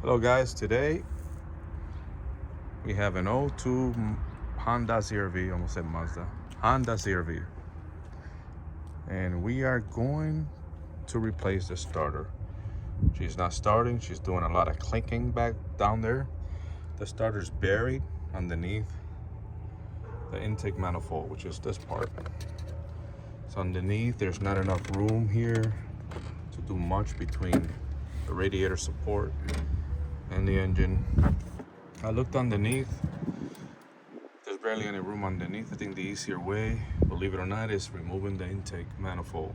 Hello guys, today we have an '02 Honda CRV, almost said Mazda, Honda CRV. And we are going to replace the starter. She's not starting, she's doing a lot of clinking back down there. The starter's buried underneath the intake manifold, which is this part. It's underneath, there's not enough room here to do much between the radiator support and the engine. I looked underneath. There's barely any room underneath. I think the easier way, believe it or not, is removing the intake manifold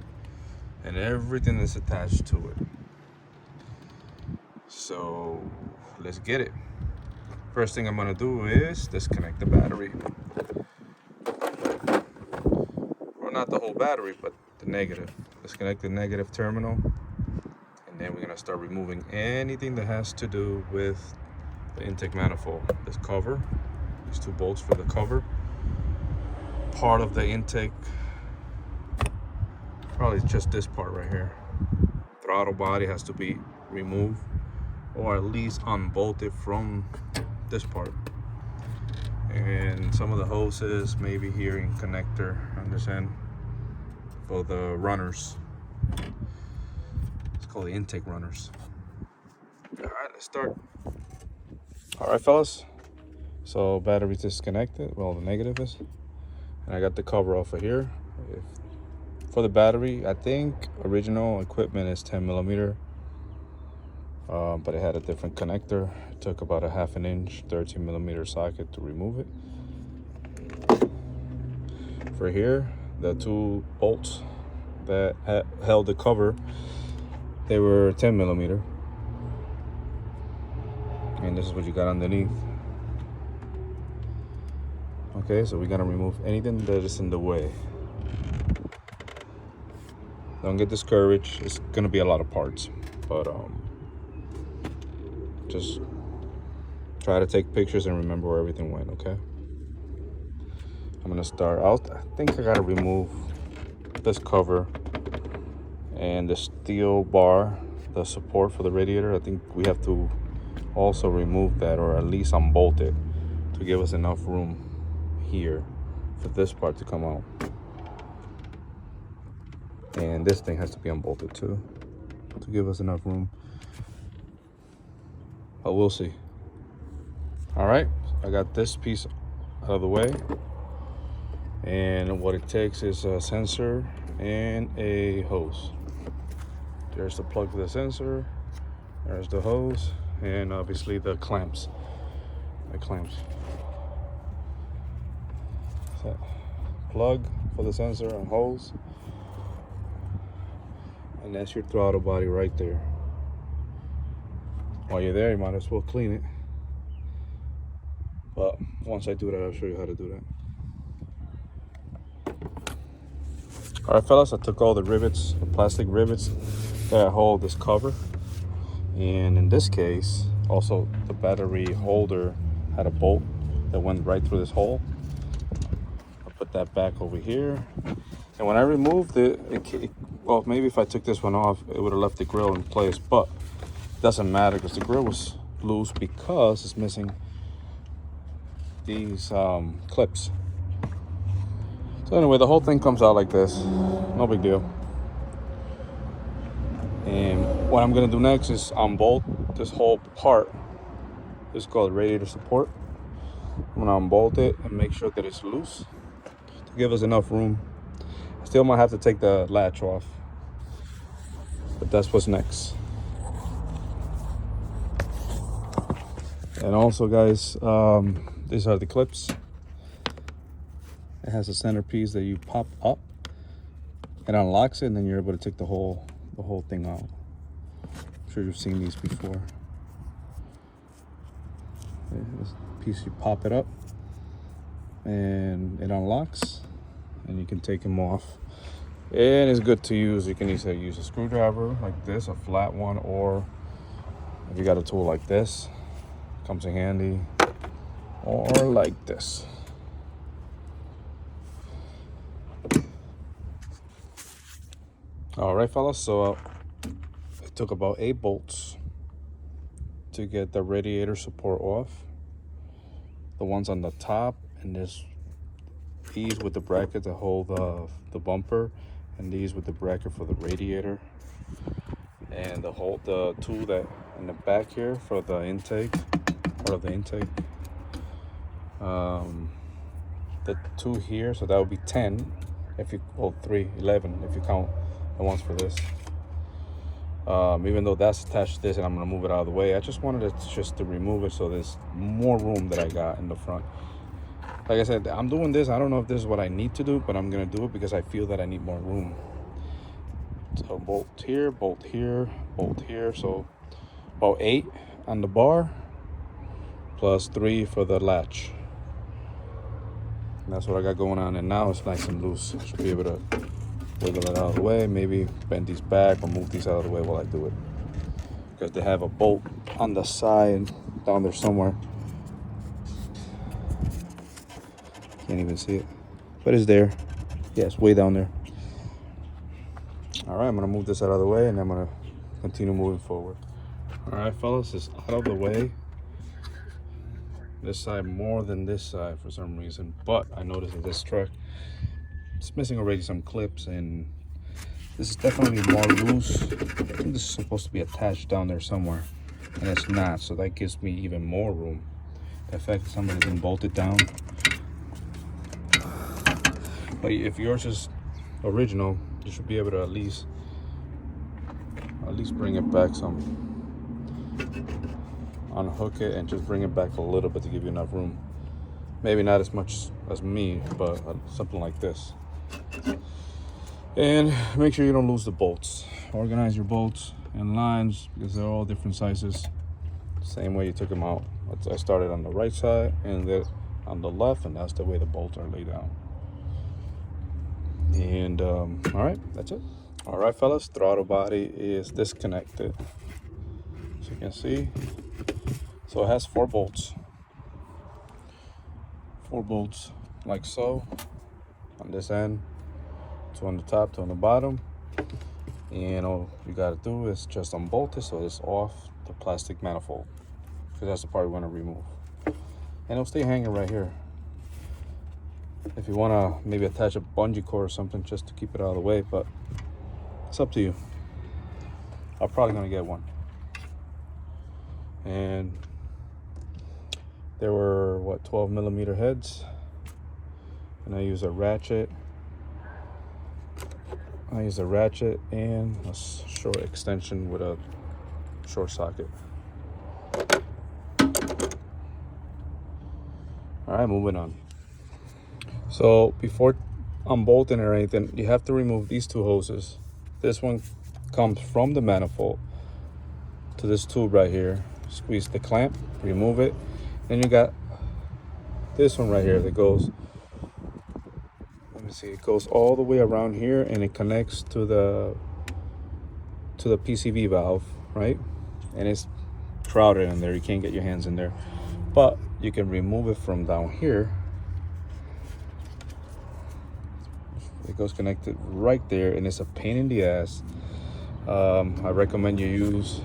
and everything that's attached to it. So let's get it. First thing I'm gonna do is disconnect the battery. Or not the whole battery, but the negative. Disconnect the negative terminal. And then we're gonna start removing anything that has to do with the intake manifold. This cover, these two bolts for the cover, part of the intake, probably just this part right here. Throttle body has to be removed or at least unbolted from this part. And some of the hoses, maybe here in connector, understand, for the runners. It's called the intake runners. All right, let's start. All right, fellas. So battery's disconnected. Well, the negative is. And I got the cover off of here. For the battery, I think original equipment is 10 millimeter. But it had a different connector. It took about a 1/2 inch 13 millimeter socket to remove it. For here, the two bolts that held the cover, they were 10 millimeter. And this is what you got underneath. Okay, so we gotta remove anything that is in the way. Don't get discouraged. It's gonna be a lot of parts, but just try to take pictures and remember where everything went. Okay. I'm gonna start out. I think I gotta remove this cover and the steel bar, the support for the radiator. I think we have to also remove that, or at least unbolt it, to give us enough room here for this part to come out. And this thing has to be unbolted too, to give us enough room. But we'll see. All right, I got this piece out of the way. And what it takes is a sensor and a hose. There's the plug for the sensor, there's the hose, and obviously the clamps. So, plug for the sensor and hose. And that's your throttle body right there. While you're there, you might as well clean it. But once I do that, I'll show you how to do that. All right, fellas, I took all the rivets, the plastic rivets that hold this cover. And in this case, also the battery holder had a bolt that went right through this hole. I put that back over here. And when I removed it, well, maybe if I took this one off, it would have left the grill in place, but it doesn't matter because the grill was loose because it's missing these clips. So anyway, the whole thing comes out like this. No big deal. And what I'm gonna do next is unbolt this whole part. This is called radiator support. I'm gonna unbolt it and make sure that it's loose to give us enough room. I still might have to take the latch off, but that's what's next. And also, guys, these are the clips. It has a centerpiece that you pop up, it unlocks it, and then you're able to take the whole thing out. I'm sure you've seen these before. This piece, you pop it up and it unlocks, and you can take them off. And it's good to use. You can either use a screwdriver like this, a flat one, or if you got a tool like this, comes in handy, or like this. All right, fellas, so it took about 8 bolts to get the radiator support off. The ones on the top, and there's these with the bracket to hold the bumper, and these with the bracket for the radiator, and the two that in the back here for the intake, part of the intake. The two here, so that would be 10 if you, well, 11 if you count the ones for this. Even though that's attached to this and I'm gonna move it out of the way, I just wanted to remove it so there's more room that I got in the front. Like I said, I'm doing this. I don't know if this is what I need to do, but I'm gonna do it because I feel that I need more room. So bolt here, bolt here, bolt here. So about 8 on the bar plus 3 for the latch. And that's what I got going on. And now it's nice and loose. I should be able to wiggle it out of the way, maybe bend these back or move these out of the way while I do it. Because they have a bolt on the side down there somewhere. Can't even see it, but it's there. Yeah, it's way down there. All right, I'm gonna move this out of the way and I'm gonna continue moving forward. All right, fellas, it's out of the way. This side more than this side for some reason, but I noticed that this truck, it's missing already some clips, and this is definitely more loose. I think this is supposed to be attached down there somewhere, and it's not, so that gives me even more room. In fact, somebody didn't bolt it down. But if yours is original, you should be able to at least bring it back some. Unhook it and just bring it back a little bit to give you enough room. Maybe not as much as me, but something like this. And make sure you don't lose the bolts. Organize your bolts and lines because they're all different sizes. Same way you took them out. I started on the right side and then on the left, and that's the way the bolts are laid down. And all right, that's it. All right, fellas, throttle body is disconnected, as you can see. So it has 4 bolts. 4 bolts like so on this end, 2 on the top, 2 on the bottom. And all you gotta do is just unbolt it so it's off the plastic manifold, because that's the part we want to remove. And it'll stay hanging right here. If you want to maybe attach a bungee cord or something just to keep it out of the way, but it's up to you. I'm probably going to get one. And there were, what, 12mm heads. And I use a ratchet. and a short extension with a short socket. All right, moving on. So before unbolting or anything, you have to remove these 2 hoses. This one comes from the manifold to this tube right here. Squeeze the clamp, remove it. Then you got this one right here that goes, let me see, it goes all the way around here and it connects to the PCV valve, right? And it's crowded in there, you can't get your hands in there. But you can remove it from down here. It goes connected right there, and it's a pain in the ass. I recommend you use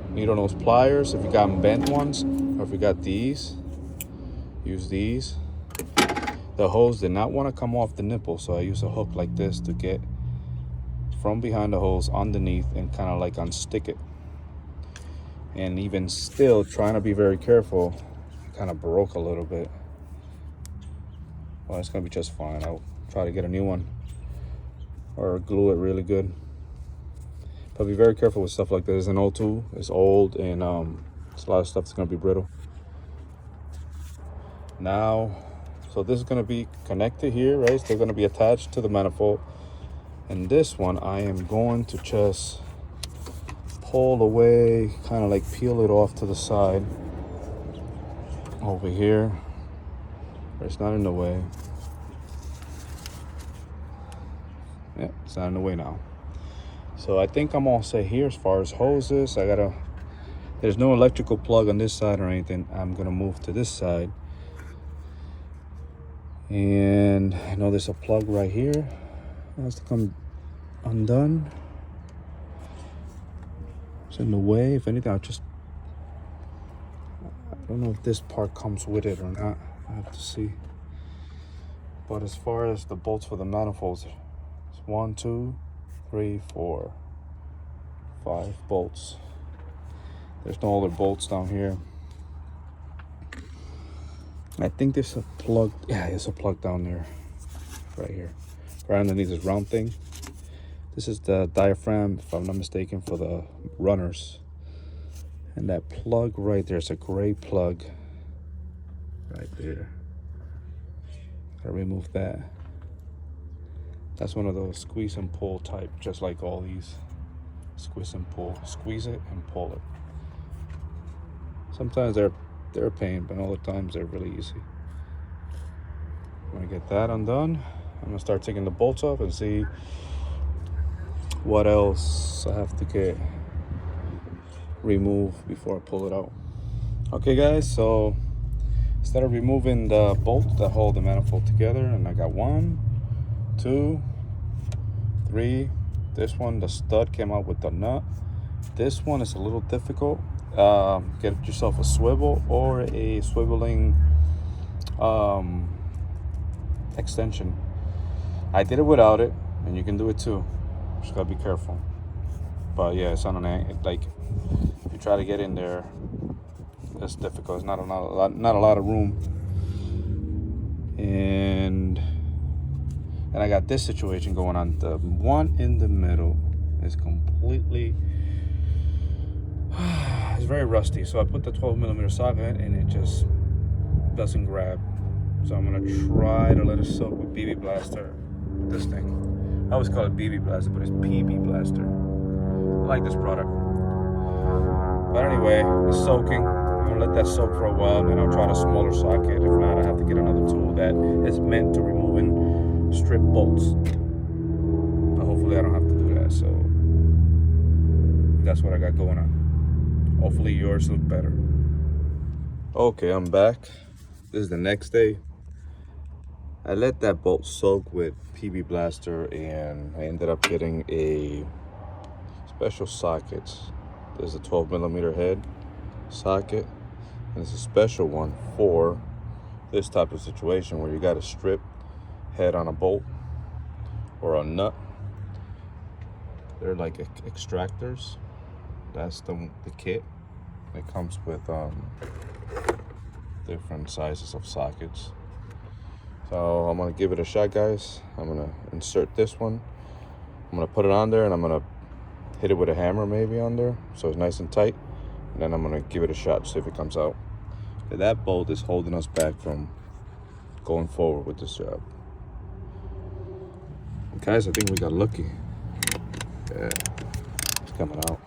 needle nose pliers if you got bent ones, or if you got these, use these. The hose did not want to come off the nipple, so I use a hook like this to get from behind the hose underneath and kind of like unstick it. And even still, trying to be very careful, kind of broke a little bit. Well, it's gonna be just fine. I'll try to get a new one or glue it really good. But be very careful with stuff like this. It's an old tool, it's old, and it's a lot of stuff that's gonna be brittle. Now, so this is gonna be connected here, right? Still gonna be attached to the manifold. And this one, I am going to just pull away, kind of like peel it off to the side over here, where it's not in the way. Yeah, it's not in the way now. So I think I'm all set here as far as hoses. There's no electrical plug on this side or anything. I'm gonna move to this side. And I know there's a plug right here. It has to come undone. It's in the way. If anything, I'll just I don't know if this part comes with it or not. I have to see. But as far as the bolts for the manifolds, it's 1, 2, 3, 4, 5 bolts. There's no other bolts down here. I think there's a plug. Yeah, there's a plug down there, right here, right underneath this round thing. This is the diaphragm, if I'm not mistaken, for the runners. And that plug right there is a gray plug, right there. Gotta remove that. That's one of those squeeze and pull type, just like all these. Squeeze and pull. Squeeze it and pull it. Sometimes they're a pain, but all the times they're really easy. I'm gonna get that undone. I'm gonna start taking the bolts off and see what else I have to get removed before I pull it out. Okay guys, so instead of removing the bolts that hold the manifold together, and I got 1, 2, 3. This one, the stud came out with the nut. This one is a little difficult. Get yourself a swivel or a swiveling extension. I did it without it, and you can do it too. Just gotta be careful. But yeah, it's on an angle. Like if you try to get in there, it's difficult. It's not a lot of room. And I got this situation going on. The one in the middle is completely. It's very rusty. So I put the 12mm socket and it just doesn't grab. So I'm gonna try to let it soak with BB Blaster. This thing. I always call it BB Blaster, but it's PB Blaster. I like this product. But anyway, it's soaking. I'm gonna let that soak for a while, and then I'll try the smaller socket. If not, I have to get another tool that is meant to removing strip bolts. But hopefully I don't have to do that. So that's what I got going on. Hopefully yours look better. Okay, I'm back. This is the next day. I let that bolt soak with PB Blaster, and I ended up getting a special socket. There's a 12mm head socket, and it's a special one for this type of situation where you got a strip head on a bolt or a nut. They're like extractors. That's the kit. It comes with different sizes of sockets. So I'm gonna give it a shot, guys. I'm gonna insert this one. I'm gonna put it on there, and I'm gonna hit it with a hammer maybe on there so it's nice and tight. And then I'm gonna give it a shot, see if it comes out. Okay, that bolt is holding us back from going forward with this job. Guys, I think we got lucky. Yeah, it's coming out.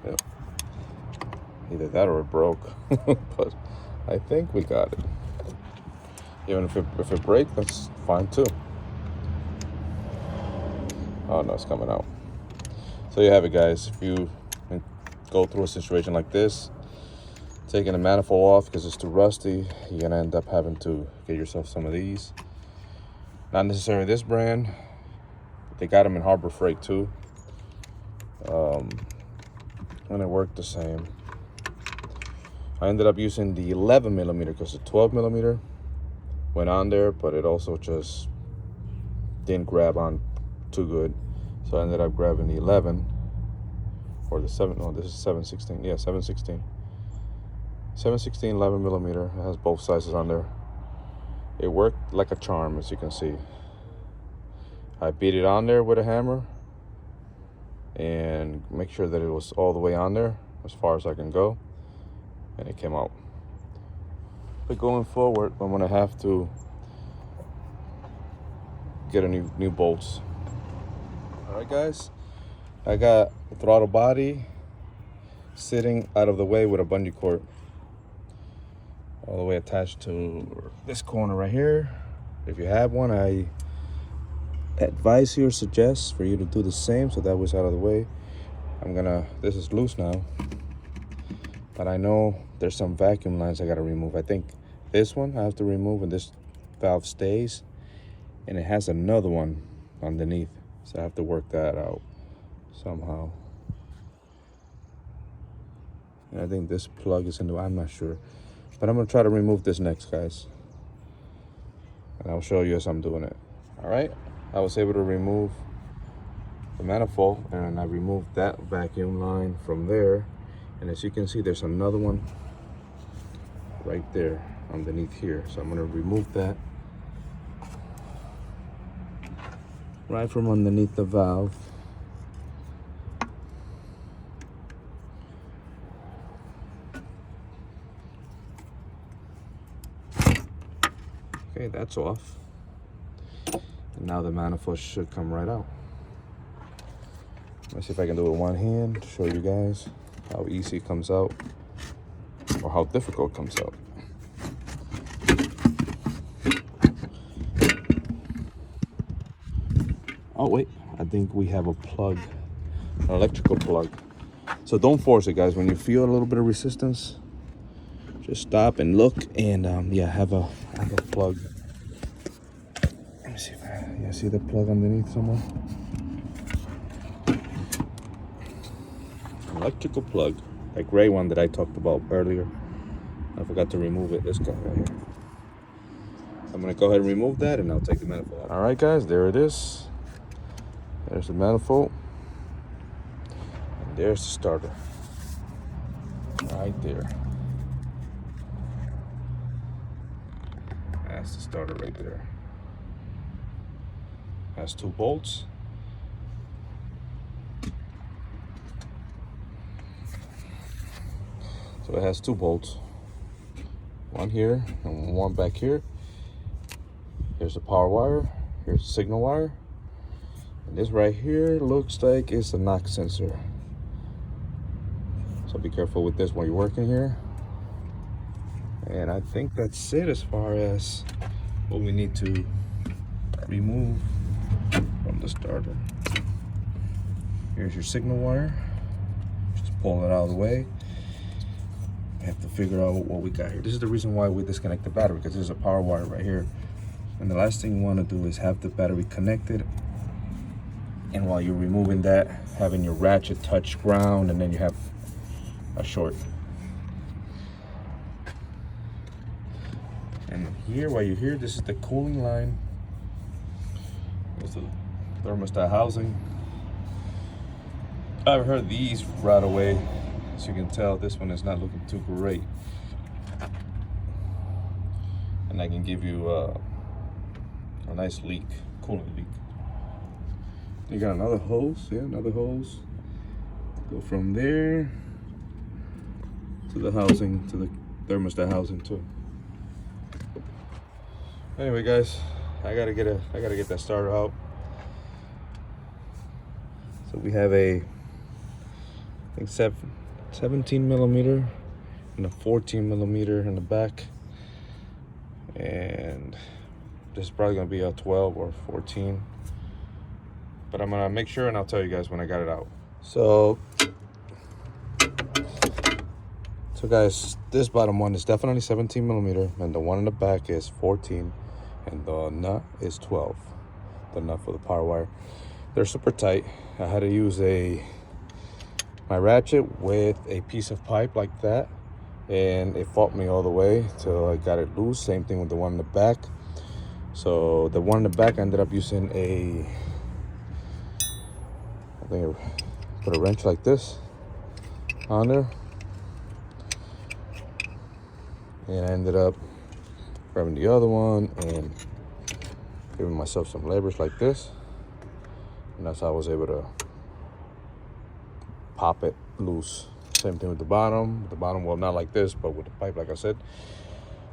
Yep. Either that or it broke. But I think we got it. Even if it breaks, that's fine too. Oh no, it's coming out. So you have it, guys. If you go through a situation like this, taking the manifold off because it's too rusty, you're gonna end up having to get yourself some of these. Not necessarily this brand. They got them in Harbor Freight too. And it worked the same. I ended up using the 11mm because the 12mm went on there, but it also just didn't grab on too good. So I ended up grabbing the 11 or the 7. No, this is 7/16. Yeah, 7/16. 7/16 11mm. It has both sizes on there. It worked like a charm, as you can see. I beat it on there with a hammer and make sure that it was all the way on there as far as I can go, and it came out. But going forward, I'm gonna have to get a new bolts. All right, guys, I got the throttle body sitting out of the way with a bungee cord all the way attached to this corner right here. If you have one, I advise you or suggest for you to do the same, so that was out of the way. This is loose now, but I know there's some vacuum lines I gotta remove. I think this one I have to remove, and this valve stays, and it has another one underneath, so I have to work that out somehow. And I think this plug is into, I'm not sure. But I'm gonna try to remove this next, guys. And I'll show you as I'm doing it. All right, I was able to remove the manifold, and I removed that vacuum line from there. And as you can see, there's another one right there underneath here. So I'm gonna remove that right from underneath the valve. Okay, that's off. And now the manifold should come right out. Let's see if I can do it with one hand to show you guys how easy it comes out, or how difficult it comes out. Oh wait, I think we have a plug, an electrical plug. So don't force it, guys. When you feel a little bit of resistance, just stop and look, and yeah, have a plug. Let me see if yeah, see the plug underneath somewhere? Electrical plug, that gray one that I talked about earlier. I forgot to remove it. This guy right here. I'm gonna go ahead and remove that, and I'll take the manifold out. All right, guys, there it is. There's the manifold, and there's the starter, right there. That's the starter right there. Has 2 bolts. So it has 2 bolts, one here and one back here. Here's the power wire, here's the signal wire, and this right here looks like it's a knock sensor. So be careful with this when you're working here. And I think that's it as far as what we need to remove from the starter. Here's your signal wire. Just pull it out of the way. We have to figure out what we got here. This is the reason why we disconnect the battery, because there's a power wire right here. And the last thing you want to do is have the battery connected, and while you're removing that, having your ratchet touch ground, and then you have a short. And here, while you're here, this is the cooling line. There's the thermostat housing. I've heard these right away. As you can tell, this one is not looking too great. And I can give you a nice leak, cooling leak. You got another hose, yeah, another hose. Go from there to the housing, to the thermostat housing too. Anyway, guys, I gotta get that starter out. So we have a, I think 17 millimeter and a 14 millimeter in the back, and this is probably gonna be a 12 or 14, but I'm gonna make sure and I'll tell you guys when I got it out. So guys, this bottom one is definitely 17 millimeter, and the one in the back is 14, and the nut is 12, the nut for the power wire. They're super tight. I had to use my ratchet with a piece of pipe like that, and it fought me all the way till I got it loose. Same thing with the one in the back. So the one in the back, I ended up using I think I put a wrench like this on there, and I ended up grabbing the other one and giving myself some levers like this, and that's how I was able to pop it loose. Same thing with the bottom. Well, not like this, but with the pipe, like I said,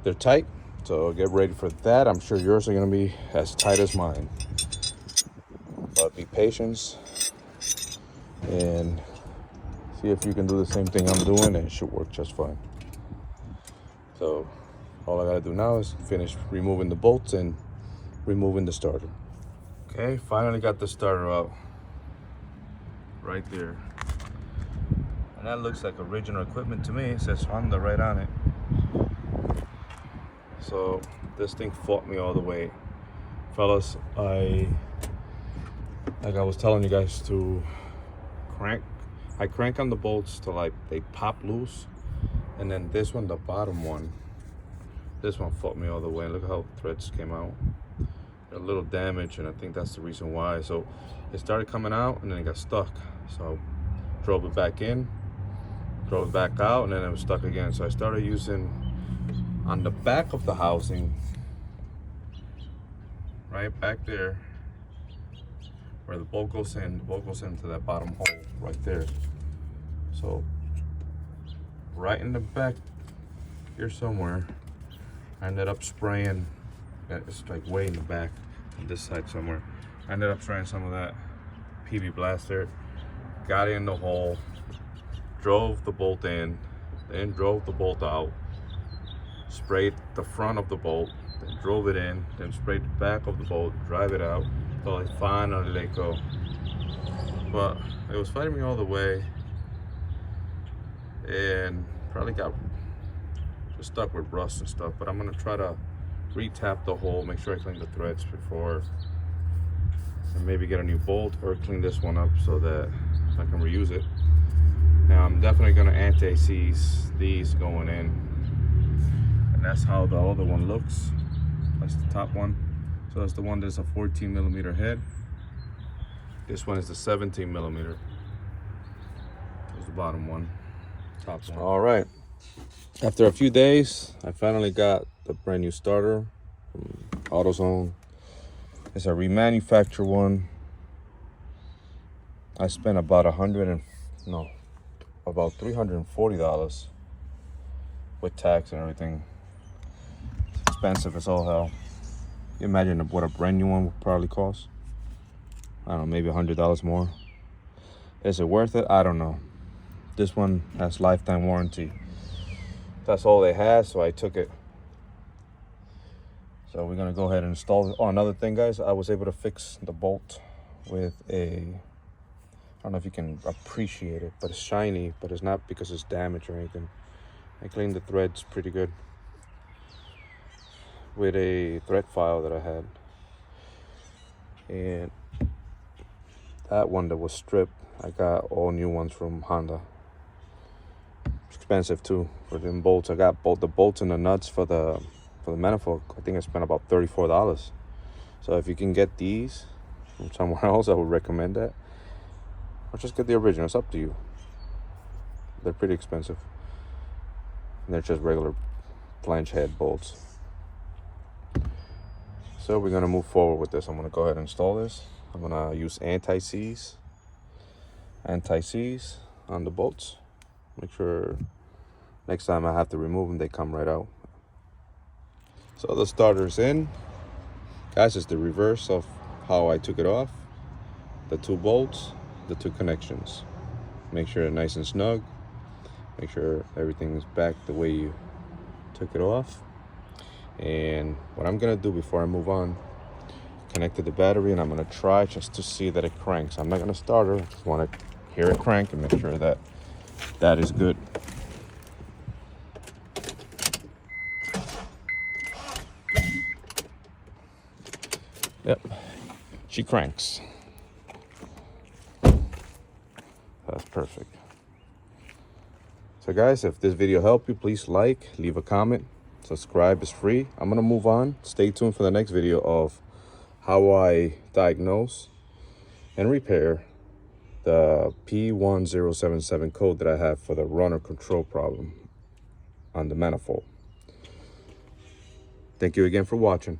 they're tight. So get ready for that. I'm sure yours are gonna be as tight as mine. But be patient and see if you can do the same thing I'm doing, and it should work just fine. So all I gotta do now is finish removing the bolts and removing the starter. Okay, finally got the starter out. Right there. And that looks like original equipment to me. It says Honda right on it. So this thing fought me all the way. Fellas, like I was telling you guys to I crank on the bolts till like they pop loose. And then this one, the bottom one, This one fought me all the way. Look how the threads came out. A little damage, and I think that's the reason why. So it started coming out and then it got stuck. So drove it back in, drove it back out, and then it was stuck again. So I started using on the back of the housing, right back there, where the bolt goes in. The bolt goes into that bottom hole right there. So right in the back here somewhere, I ended up spraying. It's like way in the back on this side somewhere. I ended up spraying some of that PB Blaster, got it in the hole, drove the bolt in, then drove the bolt out, sprayed the front of the bolt, then drove it in, then sprayed the back of the bolt, drive it out, till I finally let go. But it was fighting me all the way, and probably got just stuck with rust and stuff. But I'm gonna try to re-tap the hole, make sure I clean the threads before, and maybe get a new bolt or clean this one up so that I can reuse it. Now I'm definitely gonna anti-seize these going in, and that's how the other one looks. That's the top one. So that's the one that's a 14mm head. This one is the 17mm. There's the bottom one, top one. All right. After a few days, I finally got the brand new starter from AutoZone. It's a remanufactured one. I spent about $340 with tax and everything. It's expensive as all hell. You imagine what a brand new one would probably cost? I don't know, maybe $100 more. Is it worth it? I don't know. This one has lifetime warranty. That's all they had, so I took it. So we're gonna go ahead and install it. Oh, another thing, guys, I was able to fix the bolt with I don't know if you can appreciate it, but it's shiny, but it's not because it's damaged or anything. I cleaned the threads pretty good with a thread file that I had. And that one that was stripped, I got all new ones from Honda. It's expensive too for them bolts. I got both the bolts and the nuts for the manifold. I think I spent about $34. So if you can get these from somewhere else, I would recommend that. Or just get the original. It's up to you. They're pretty expensive. And they're just regular flange head bolts. So we're gonna move forward with this. I'm gonna go ahead and install this. I'm gonna use anti-seize on the bolts. Make sure next time I have to remove them, they come right out. So the starter's in. Guys, it's the reverse of how I took it off. The two bolts, the two connections. Make sure it's nice and snug. Make sure everything is back the way you took it off. And what I'm gonna do before I move on, connected the battery, and I'm gonna try just to see that it cranks. I'm not gonna start her, I just wanna hear it crank and make sure that that is good. Yep, she cranks. That's perfect. So guys, if this video helped you, please like, leave a comment, subscribe is free. I'm gonna move on. Stay tuned for the next video of how I diagnose and repair the P1077 code that I have for the runner control problem on the manifold. Thank you again for watching.